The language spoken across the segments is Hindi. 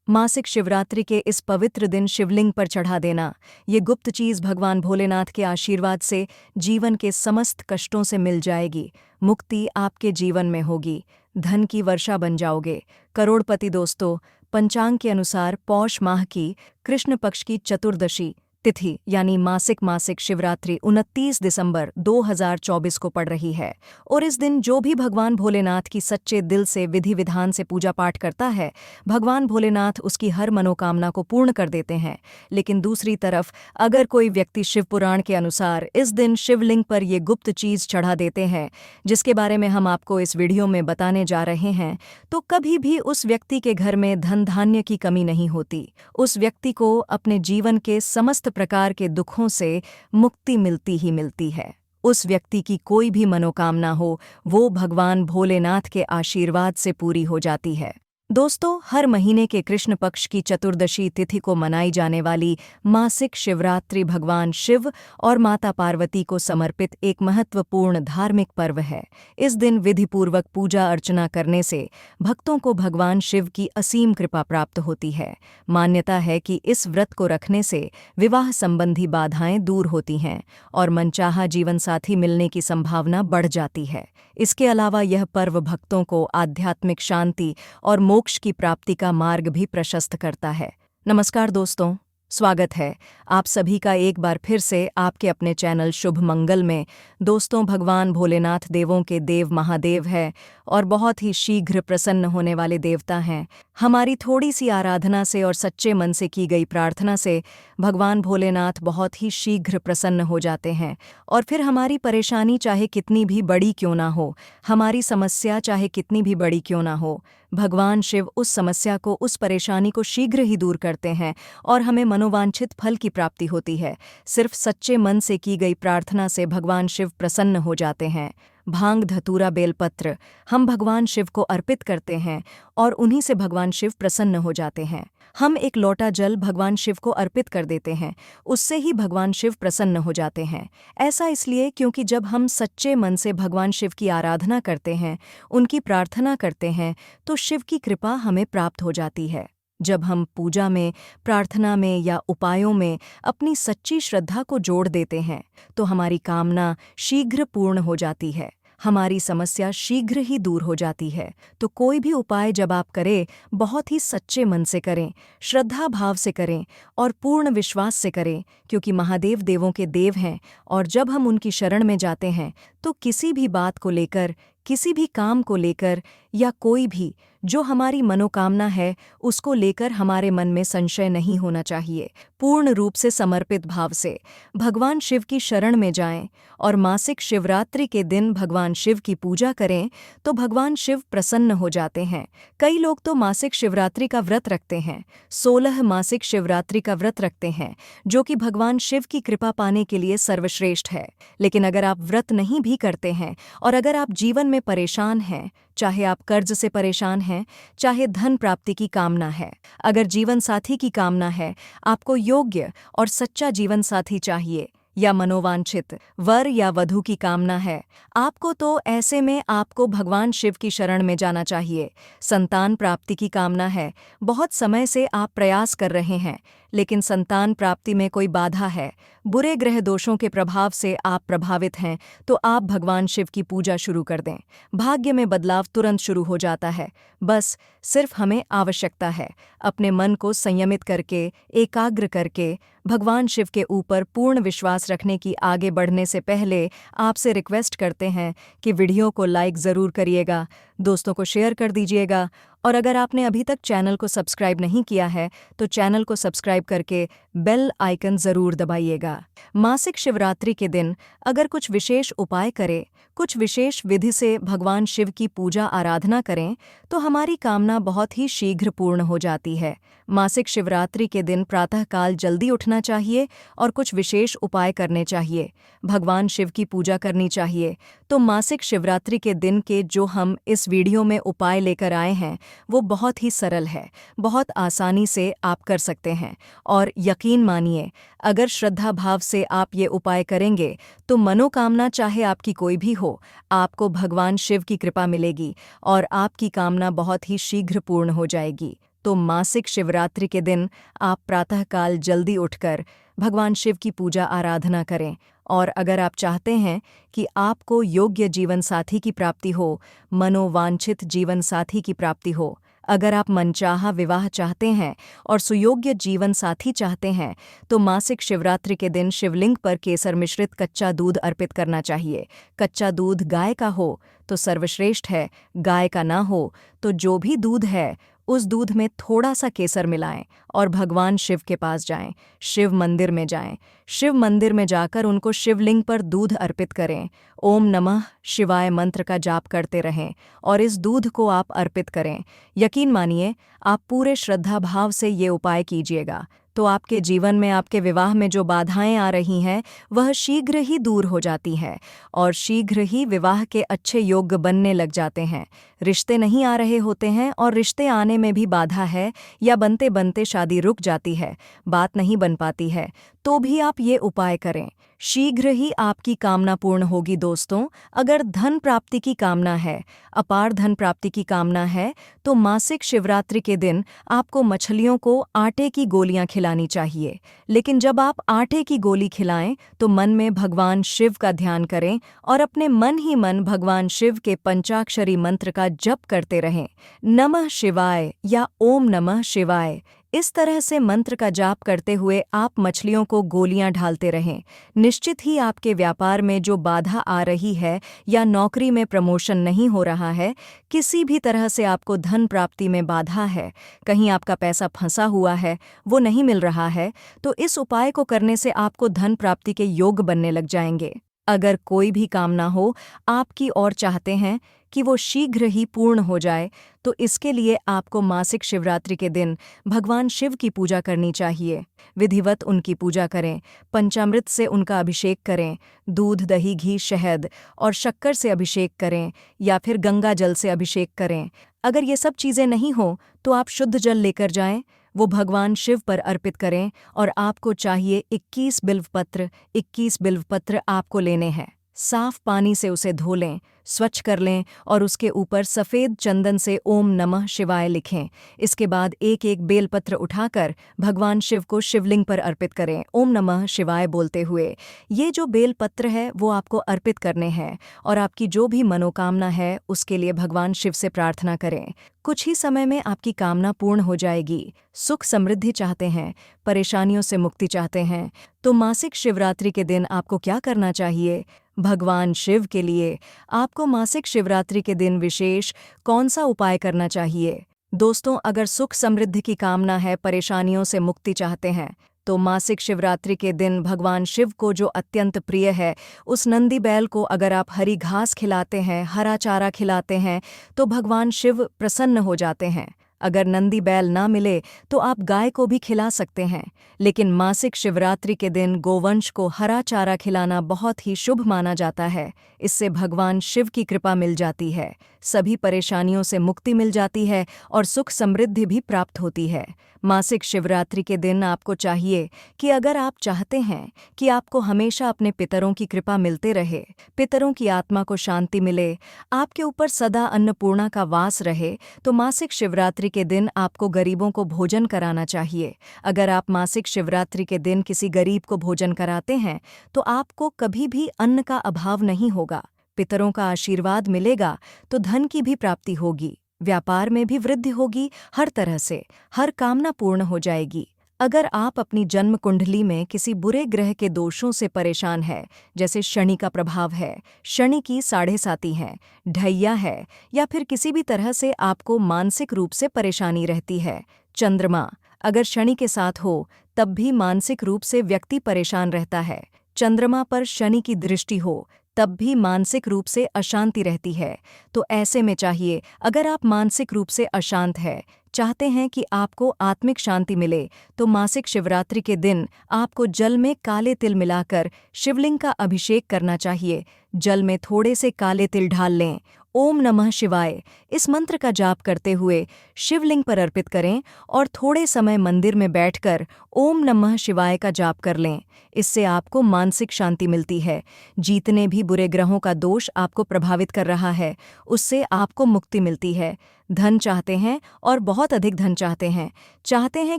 मासिक शिवरात्रि के इस पवित्र दिन शिवलिंग पर चढ़ा देना, ये गुप्त चीज भगवान भोलेनाथ के आशीर्वाद से जीवन के समस्त कष्टों से मिल जाएगी। मुक्ति आपके जीवन में होगी, धन की वर्षा बन जाओगे, करोड़पति। दोस्तों, पंचांग के अनुसार पौष माह की कृष्ण पक्ष की चतुर्दशी तिथि यानी मासिक शिवरात्रि 29 दिसंबर 2024 को पड़ रही है। और इस दिन जो भी भगवान भोलेनाथ की सच्चे दिल से विधि विधान से पूजा पाठ करता है, भगवान भोलेनाथ उसकी हर मनोकामना को पूर्ण कर देते हैं। लेकिन दूसरी तरफ अगर कोई व्यक्ति शिव पुराण के अनुसार इस दिन शिवलिंग पर ये गुप्त चीज चढ़ा देते हैं, जिसके बारे में हम आपको इस वीडियो में बताने जा रहे हैं, तो कभी भी उस व्यक्ति के घर में धन धान्य की कमी नहीं होती। उस व्यक्ति को अपने जीवन के समस्त प्रकार के दुखों से मुक्ति मिलती ही मिलती है। उस व्यक्ति की कोई भी मनोकामना हो, वो भगवान भोलेनाथ के आशीर्वाद से पूरी हो जाती है। दोस्तों, हर महीने के कृष्ण पक्ष की चतुर्दशी तिथि को मनाई जाने वाली मासिक शिवरात्रि भगवान शिव और माता पार्वती को समर्पित एक महत्वपूर्ण धार्मिक पर्व है। इस दिन विधिपूर्वक पूजा अर्चना करने से भक्तों को भगवान शिव की असीम कृपा प्राप्त होती है। मान्यता है कि इस व्रत को रखने से विवाह संबंधी बाधाएं दूर होती हैं और मनचाहा जीवनसाथी मिलने की संभावना बढ़ जाती है। इसके अलावा यह पर्व भक्तों को आध्यात्मिक शांति और मोक्ष की प्राप्ति का मार्ग भी प्रशस्त करता है। नमस्कार दोस्तों, स्वागत है आप सभी का एक बार फिर से आपके अपने चैनल शुभ मंगल में। दोस्तों, भगवान भोलेनाथ देवों के देव महादेव है और बहुत ही शीघ्र प्रसन्न होने वाले देवता हैं। हमारी थोड़ी सी आराधना से और सच्चे मन से की गई प्रार्थना से भगवान भोलेनाथ बहुत ही शीघ्र प्रसन्न हो जाते हैं और फिर हमारी परेशानी चाहे कितनी भी बड़ी क्यों ना हो, हमारी समस्या चाहे कितनी भी बड़ी क्यों ना हो, भगवान शिव उस समस्या को, उस परेशानी को शीघ्र ही दूर करते हैं और हमें मनोवांछित फल की प्राप्ति होती है। सिर्फ सच्चे मन से की गई प्रार्थना से भगवान शिव प्रसन्न हो जाते हैं। भांग, धतूरा, बेलपत्र हम भगवान शिव को अर्पित करते हैं और उन्हीं से भगवान शिव प्रसन्न हो जाते हैं। हम एक लोटा जल भगवान शिव को अर्पित कर देते हैं, उससे ही भगवान शिव प्रसन्न हो जाते हैं। ऐसा इसलिए क्योंकि जब हम सच्चे मन से भगवान शिव की आराधना करते हैं, उनकी प्रार्थना करते हैं, तो शिव की कृपा हमें प्राप्त हो जाती है। जब हम पूजा में, प्रार्थना में या उपायों में अपनी सच्ची श्रद्धा को जोड़ देते हैं, तो हमारी कामना शीघ्र पूर्ण हो जाती है, हमारी समस्या शीघ्र ही दूर हो जाती है। तो कोई भी उपाय जब आप करें, बहुत ही सच्चे मन से करें, श्रद्धा भाव से करें और पूर्ण विश्वास से करें, क्योंकि महादेव देवों के देव हैं और जब हम उनकी शरण में जाते हैं तो किसी भी बात को लेकर, किसी भी काम को लेकर या कोई भी जो हमारी मनोकामना है उसको लेकर हमारे मन में संशय नहीं होना चाहिए। पूर्ण रूप से समर्पित भाव से भगवान शिव की शरण में जाएं और मासिक शिवरात्रि के दिन भगवान शिव की पूजा करें तो भगवान शिव प्रसन्न हो जाते हैं। कई लोग तो मासिक शिवरात्रि का व्रत रखते हैं, 16 मासिक शिवरात्रि का व्रत रखते हैं, जो कि भगवान शिव की कृपा पाने के लिए सर्वश्रेष्ठ है। लेकिन अगर आप व्रत नहीं भी करते हैं और अगर आप जीवन में परेशान हैं, चाहे आप कर्ज से परेशान हैं, चाहे धन प्राप्ति की कामना है, अगर जीवन साथी की कामना है, आपको योग्य और सच्चा जीवन साथी चाहिए, या मनोवांछित वर या वधू की कामना है आपको, तो ऐसे में आपको भगवान शिव की शरण में जाना चाहिए। संतान प्राप्ति की कामना है, बहुत समय से आप प्रयास कर रहे हैं लेकिन संतान प्राप्ति में कोई बाधा है, बुरे ग्रह दोषों के प्रभाव से आप प्रभावित हैं, तो आप भगवान शिव की पूजा शुरू कर दें। भाग्य में बदलाव तुरंत शुरू हो जाता है। बस सिर्फ हमें आवश्यकता है अपने मन को संयमित करके, एकाग्र करके भगवान शिव के ऊपर पूर्ण विश्वास रखने की। आगे बढ़ने से पहले आपसे रिक्वेस्ट करते हैं कि वीडियो को लाइक ज़रूर करिएगा, दोस्तों को शेयर कर दीजिएगा और अगर आपने अभी तक चैनल को सब्सक्राइब नहीं किया है तो चैनल को सब्सक्राइब करके बेल आइकन ज़रूर दबाइएगा। मासिक शिवरात्रि के दिन अगर कुछ विशेष उपाय करें, कुछ विशेष विधि से भगवान शिव की पूजा आराधना करें तो हमारी कामना बहुत ही शीघ्र पूर्ण हो जाती है। मासिक शिवरात्रि के दिन प्रातःकाल जल्दी उठना चाहिए और कुछ विशेष उपाय करने चाहिए, भगवान शिव की पूजा करनी चाहिए। तो मासिक शिवरात्रि के दिन के जो हम इस वीडियो में उपाय लेकर आए हैं वो बहुत ही सरल है, बहुत आसानी से आप कर सकते हैं और यकीन मानिए, अगर श्रद्धा भाव से आप ये उपाय करेंगे तो मनोकामना चाहे आपकी कोई भी हो, आपको भगवान शिव की कृपा मिलेगी और आपकी कामना बहुत ही शीघ्र पूर्ण हो जाएगी। तो मासिक शिवरात्रि के दिन आप प्रातःकाल जल्दी उठकर भगवान शिव की पूजा आराधना करें। और अगर आप चाहते हैं कि आपको योग्य जीवन साथी की प्राप्ति हो, मनोवांछित जीवन साथी की प्राप्ति हो, अगर आप मनचाहा विवाह चाहते हैं और सुयोग्य जीवन साथी चाहते हैं, तो मासिक शिवरात्रि के दिन शिवलिंग पर केसर मिश्रित कच्चा दूध अर्पित करना चाहिए। कच्चा दूध गाय का हो तो सर्वश्रेष्ठ है, गाय का ना हो तो जो भी दूध है उस दूध में थोड़ा सा केसर मिलाएं और भगवान शिव के पास जाएं, शिव मंदिर में जाएं। शिव मंदिर में जाकर उनको शिवलिंग पर दूध अर्पित करें। ओम नमः शिवाय मंत्र का जाप करते रहें और इस दूध को आप अर्पित करें। यकीन मानिए, आप पूरे श्रद्धा भाव से ये उपाय कीजिएगा तो आपके जीवन में, आपके विवाह में जो बाधाएं आ रही हैं वह शीघ्र ही दूर हो जाती हैं और शीघ्र ही विवाह के अच्छे योग बनने लग जाते हैं। रिश्ते नहीं आ रहे होते हैं और रिश्ते आने में भी बाधा है या बनते बनते शादी रुक जाती है, बात नहीं बन पाती है, तो भी आप ये उपाय करें, शीघ्र ही आपकी कामना पूर्ण होगी। दोस्तों, अगर धन प्राप्ति की कामना है, अपार धन प्राप्ति की कामना है, तो मासिक शिवरात्रि के दिन आपको मछलियों को आटे की गोलियां खिलानी चाहिए। लेकिन जब आप आटे की गोली खिलाएं तो मन में भगवान शिव का ध्यान करें और अपने मन ही मन भगवान शिव के पंचाक्षरी मंत्र का जप करते रहें, नमः शिवाय या ओम नमः शिवाय। इस तरह से मंत्र का जाप करते हुए आप मछलियों को गोलियां ढालते रहें। निश्चित ही आपके व्यापार में जो बाधा आ रही है या नौकरी में प्रमोशन नहीं हो रहा है, किसी भी तरह से आपको धन प्राप्ति में बाधा है, कहीं आपका पैसा फंसा हुआ है, वो नहीं मिल रहा है, तो इस उपाय को करने से आपको धन प्राप्ति के योग बनने लग जाएंगे। अगर कोई भी कामना हो आपकी और चाहते हैं कि वो शीघ्र ही पूर्ण हो जाए, तो इसके लिए आपको मासिक शिवरात्रि के दिन भगवान शिव की पूजा करनी चाहिए। विधिवत उनकी पूजा करें, पंचामृत से उनका अभिषेक करें, दूध, दही, घी, शहद और शक्कर से अभिषेक करें या फिर गंगा जल से अभिषेक करें। अगर ये सब चीज़ें नहीं हो तो आप शुद्ध जल लेकर जाएं, वो भगवान शिव पर अर्पित करें और आपको चाहिए 21 बिल्वपत्र। 21 बिल्वपत्र आपको लेने हैं, साफ पानी से उसे धो लें, स्वच्छ कर लें और उसके ऊपर सफ़ेद चंदन से ओम नमः शिवाय लिखें। इसके बाद एक एक बेलपत्र उठाकर भगवान शिव को शिवलिंग पर अर्पित करें, ओम नमः शिवाय बोलते हुए। ये जो बेलपत्र है वो आपको अर्पित करने हैं और आपकी जो भी मनोकामना है उसके लिए भगवान शिव से प्रार्थना करें। कुछ ही समय में आपकी कामना पूर्ण हो जाएगी। सुख समृद्धि चाहते हैं, परेशानियों से मुक्ति चाहते हैं, तो मासिक शिवरात्रि के दिन आपको क्या करना चाहिए? भगवान शिव के लिए आपको मासिक शिवरात्रि के दिन विशेष कौन सा उपाय करना चाहिए? दोस्तों, अगर सुख समृद्धि की कामना है, परेशानियों से मुक्ति चाहते हैं, तो मासिक शिवरात्रि के दिन भगवान शिव को जो अत्यंत प्रिय है, उस नंदी बैल को अगर आप हरी घास खिलाते हैं, हरा चारा खिलाते हैं, तो भगवान शिव प्रसन्न हो जाते हैं। अगर नंदी बैल ना मिले तो आप गाय को भी खिला सकते हैं, लेकिन मासिक शिवरात्रि के दिन गोवंश को हरा चारा खिलाना बहुत ही शुभ माना जाता है। इससे भगवान शिव की कृपा मिल जाती है, सभी परेशानियों से मुक्ति मिल जाती है और सुख समृद्धि भी प्राप्त होती है। मासिक शिवरात्रि के दिन आपको चाहिए कि अगर आप चाहते हैं कि आपको हमेशा अपने पितरों की कृपा मिलते रहे, पितरों की आत्मा को शांति मिले, आपके ऊपर सदा अन्नपूर्णा का वास रहे, तो मासिक शिवरात्रि के दिन आपको गरीबों को भोजन कराना चाहिए। अगर आप मासिक शिवरात्रि के दिन किसी गरीब को भोजन कराते हैं तो आपको कभी भी अन्न का अभाव नहीं होगा, पितरों का आशीर्वाद मिलेगा तो धन की भी प्राप्ति होगी, व्यापार में भी वृद्धि होगी, हर तरह से हर कामना पूर्ण हो जाएगी। अगर आप अपनी जन्म कुंडली में किसी बुरे ग्रह के दोषों से परेशान है, जैसे शनि का प्रभाव है, शनि की 7.5 है, ढैया है, या फिर किसी भी तरह से आपको मानसिक रूप से परेशानी रहती है, चंद्रमा अगर शनि के साथ हो तब भी मानसिक रूप से व्यक्ति परेशान रहता है, चंद्रमा पर शनि की दृष्टि हो तब भी मानसिक रूप से अशांति रहती है, तो ऐसे में चाहिए, अगर आप मानसिक रूप से अशांत है, चाहते हैं कि आपको आत्मिक शांति मिले, तो मासिक शिवरात्रि के दिन आपको जल में काले तिल मिलाकर शिवलिंग का अभिषेक करना चाहिए। जल में थोड़े से काले तिल ढाल लें, ओम नमः शिवाय इस मंत्र का जाप करते हुए शिवलिंग पर अर्पित करें और थोड़े समय मंदिर में बैठकर ओम नमः शिवाय का जाप कर लें। इससे आपको मानसिक शांति मिलती है। जितने भी बुरे ग्रहों का दोष आपको प्रभावित कर रहा है, उससे आपको मुक्ति मिलती है। धन चाहते हैं और बहुत अधिक धन चाहते हैं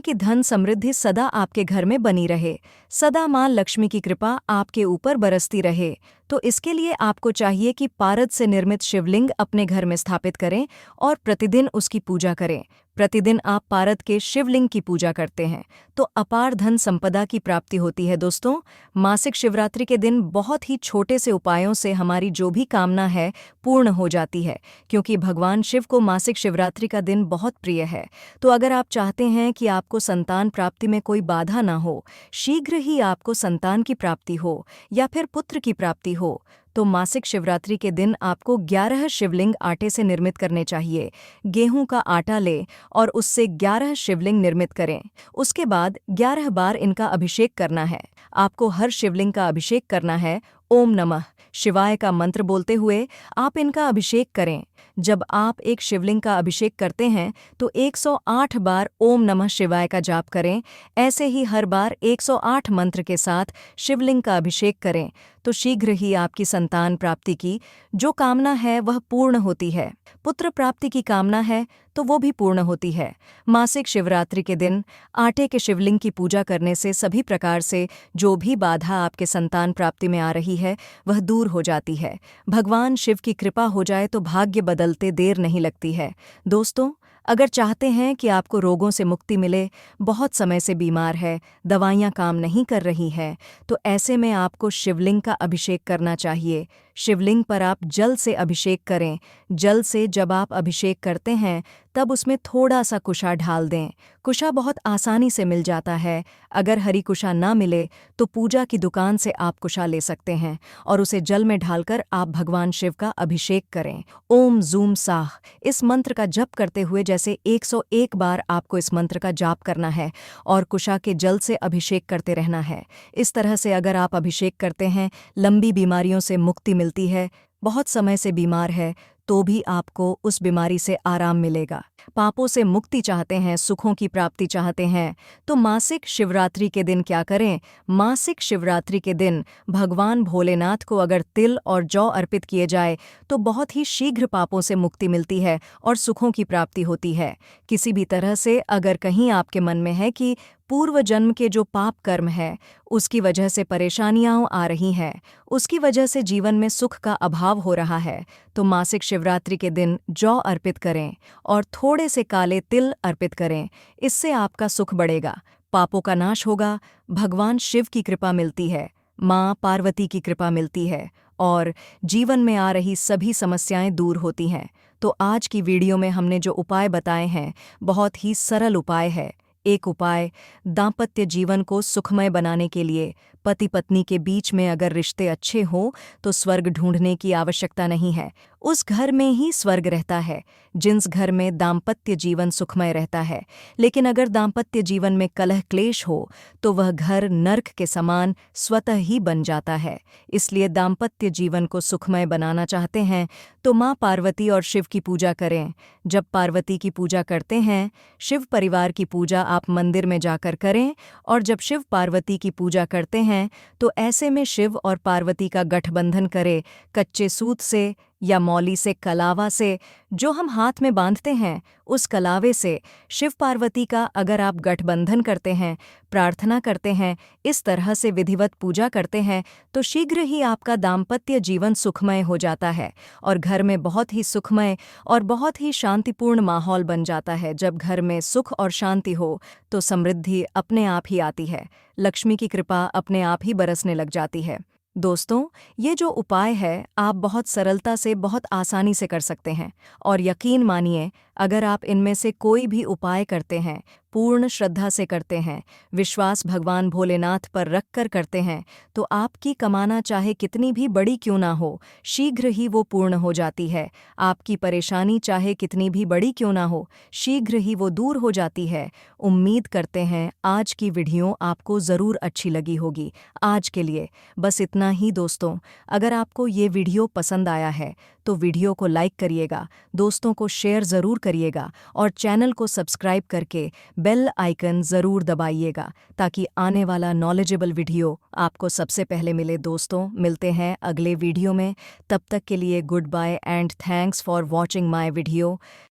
कि धन समृद्धि सदा आपके घर में बनी रहे, सदा मां लक्ष्मी की कृपा आपके ऊपर बरसती रहे। तो इसके लिए आपको चाहिए कि पारद से निर्मित शिवलिंग अपने घर में स्थापित करें और प्रतिदिन उसकी पूजा करें। प्रतिदिन आप पारद के शिवलिंग की पूजा करते हैं तो अपार धन संपदा की प्राप्ति होती है। दोस्तों, मासिक शिवरात्रि के दिन बहुत ही छोटे से उपायों से हमारी जो भी कामना है पूर्ण हो जाती है, क्योंकि भगवान शिव को मासिक शिवरात्रि का दिन बहुत प्रिय है। तो अगर आप चाहते हैं कि आपको संतान प्राप्ति में कोई बाधा ना हो, शीघ्र ही आपको संतान की प्राप्ति हो या फिर पुत्र की प्राप्ति हो, तो मासिक शिवरात्रि के दिन आपको 11 शिवलिंग आटे से निर्मित करने चाहिए। गेहूं का आटा लें और उससे 11 शिवलिंग निर्मित करें। उसके बाद 11 बार इनका अभिषेक करना है। आपको हर शिवलिंग का अभिषेक करना है। ओम नमः शिवाय का मंत्र बोलते हुए आप इनका अभिषेक करें। जब आप एक शिवलिंग का अभिषेक करते हैं तो 108 बार ओम नमः शिवाय का जाप करें। ऐसे ही हर बार 108 मंत्र के साथ शिवलिंग का अभिषेक करें तो शीघ्र ही आपकी संतान प्राप्ति की जो कामना है वह पूर्ण होती है। पुत्र प्राप्ति की कामना है तो वो भी पूर्ण होती है। मासिक शिवरात्रि के दिन आटे के शिवलिंग की पूजा करने से सभी प्रकार से जो भी बाधा आपके संतान प्राप्ति में आ रही है वह दूर हो जाती है। भगवान शिव की कृपा हो जाए तो भाग्य बदलते देर नहीं लगती है। दोस्तों, अगर चाहते हैं कि आपको रोगों से मुक्ति मिले, बहुत समय से बीमार है, दवाइयाँ काम नहीं कर रही हैं, तो ऐसे में आपको शिवलिंग का अभिषेक करना चाहिए। शिवलिंग पर आप जल से अभिषेक करें। जल से जब आप अभिषेक करते हैं तब उसमें थोड़ा सा कुशा ढाल दें। कुशा बहुत आसानी से मिल जाता है। अगर हरी कुशा ना मिले तो पूजा की दुकान से आप कुशा ले सकते हैं और उसे जल में ढालकर आप भगवान शिव का अभिषेक करें। ओम जूम साह इस मंत्र का जप करते हुए जैसे 101 बार आपको इस मंत्र का जाप करना है और कुशा के जल से अभिषेक करते रहना है। इस तरह से अगर आप अभिषेक करते हैं, लंबी बीमारियों से मुक्ति मिलती है। बहुत समय से बीमार है तो भी आपको उस बीमारी से आराम मिलेगा। पापों से मुक्ति चाहते हैं, सुखों की प्राप्ति चाहते हैं, तो मासिक शिवरात्रि के दिन क्या करें? मासिक शिवरात्रि के दिन भगवान भोलेनाथ को अगर तिल और जौ अर्पित किए जाए तो बहुत ही शीघ्र पापों से मुक्ति मिलती है और सुखों की प्राप्ति होती है। किसी भी तरह से अगर कहीं आपके मन में है कि पूर्व जन्म के जो पाप कर्म है उसकी वजह से परेशानियां आ रही हैं, उसकी वजह से जीवन में सुख का अभाव हो रहा है, तो मासिक शिवरात्रि के दिन जौ अर्पित करें और थोड़े से काले तिल अर्पित करें। इससे आपका सुख बढ़ेगा, पापों का नाश होगा, भगवान शिव की कृपा मिलती है, माँ पार्वती की कृपा मिलती है और जीवन में आ रही सभी समस्याएं दूर होती हैं। तो आज की वीडियो में हमने जो उपाय बताए हैं बहुत ही सरल उपाय है। एक उपाय, दाम्पत्य जीवन को सुखमय बनाने के लिए पति पत्नी के बीच में अगर रिश्ते अच्छे हों तो स्वर्ग ढूंढने की आवश्यकता नहीं है, उस घर में ही स्वर्ग रहता है जिस घर में दाम्पत्य जीवन सुखमय रहता है। लेकिन अगर दाम्पत्य जीवन में कलह क्लेश हो तो वह घर नर्क के समान स्वतः ही बन जाता है। इसलिए दाम्पत्य जीवन को सुखमय बनाना चाहते हैं तो माँ पार्वती और शिव की पूजा करें। जब पार्वती की पूजा करते हैं, शिव परिवार की पूजा आप मंदिर में जाकर करें, और जब शिव पार्वती की पूजा करते हैं तो ऐसे में शिव और पार्वती का गठबंधन करें। कच्चे सूत से या मौली से, कलावा से, जो हम हाथ में बांधते हैं उस कलावे से शिव पार्वती का अगर आप गठबंधन करते हैं, प्रार्थना करते हैं, इस तरह से विधिवत पूजा करते हैं तो शीघ्र ही आपका दाम्पत्य जीवन सुखमय हो जाता है और घर में बहुत ही सुखमय और बहुत ही शांतिपूर्ण माहौल बन जाता है। जब घर में सुख और शांति हो तो समृद्धि अपने आप ही आती है, लक्ष्मी की कृपा अपने आप ही बरसने लग जाती है। दोस्तों, ये जो उपाय है आप बहुत सरलता से, बहुत आसानी से कर सकते हैं और यकीन मानिए अगर आप इनमें से कोई भी उपाय करते हैं, पूर्ण श्रद्धा से करते हैं, विश्वास भगवान भोलेनाथ पर रखकर करते हैं, तो आपकी कमाना चाहे कितनी भी बड़ी क्यों ना हो, शीघ्र ही वो पूर्ण हो जाती है। आपकी परेशानी चाहे कितनी भी बड़ी क्यों ना हो, शीघ्र ही वो दूर हो जाती है। उम्मीद करते हैं आज की वीडियो आपको ज़रूर अच्छी लगी होगी। आज के लिए बस इतना ही दोस्तों। अगर आपको ये वीडियो पसंद आया है तो वीडियो को लाइक करिएगा, दोस्तों को शेयर ज़रूर करिएगा और चैनल को सब्सक्राइब करके बेल आइकन ज़रूर दबाइएगा ताकि आने वाला नॉलेजेबल वीडियो आपको सबसे पहले मिले। दोस्तों, मिलते हैं अगले वीडियो में, तब तक के लिए goodbye and thanks for watching my video.